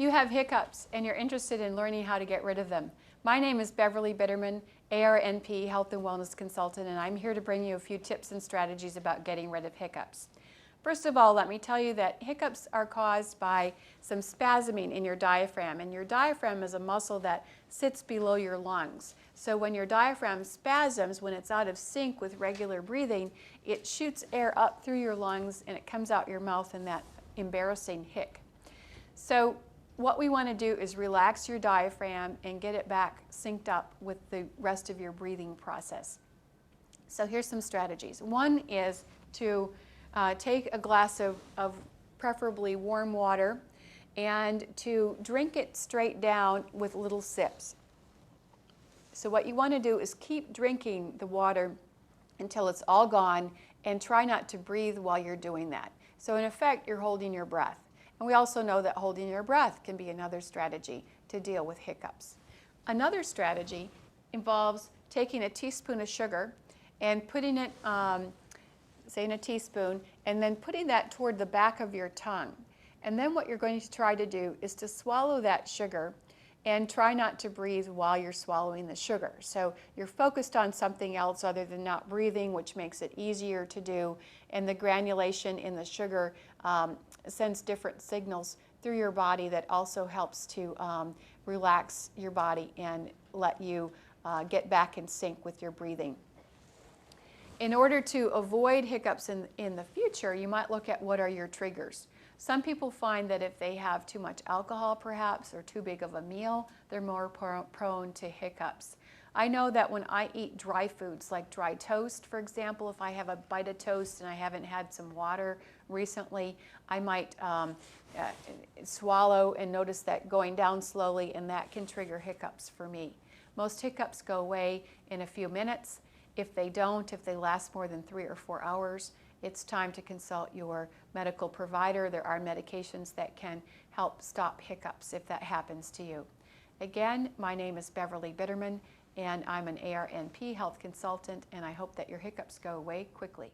You have hiccups and you're interested in learning how to get rid of them. My name is Beverly Bitterman, ARNP Health and Wellness Consultant, and I'm here to bring you a few tips and strategies about getting rid of hiccups. First of all, let me tell you that hiccups are caused by some spasming in your diaphragm, and your diaphragm is a muscle that sits below your lungs. So when your diaphragm spasms, when it's out of sync with regular breathing, it shoots air up through your lungs and it comes out your mouth in that embarrassing hic. So what we want to do is relax your diaphragm and get it back synced up with the rest of your breathing process. So here's some strategies. One is to take a glass of preferably warm water and to drink it straight down with little sips. So what you want to do is keep drinking the water until it's all gone and try not to breathe while you're doing that. So in effect, you're holding your breath. And we also know that holding your breath can be another strategy to deal with hiccups. Another strategy involves taking a teaspoon of sugar and putting it, say in a teaspoon, and then putting that toward the back of your tongue. And then what you're going to try to do is to swallow that sugar and try not to breathe while you're swallowing the sugar. So you're focused on something else other than not breathing, which makes it easier to do, and the granulation in the sugar sends different signals through your body that also helps to relax your body and let you get back in sync with your breathing. In order to avoid hiccups in the future, you might look at what are your triggers. Some people find that if they have too much alcohol perhaps or too big of a meal, they're more prone to hiccups. I know that when I eat dry foods like dry toast, for example, if I have a bite of toast and I haven't had some water recently, I might swallow and notice that going down slowly, and that can trigger hiccups for me. Most hiccups go away in a few minutes. If they don't, if they last more than 3 or 4 hours, it's time to consult your medical provider. There are medications that can help stop hiccups if that happens to you. Again, my name is Beverly Bitterman, and I'm an ARNP health consultant, and I hope that your hiccups go away quickly.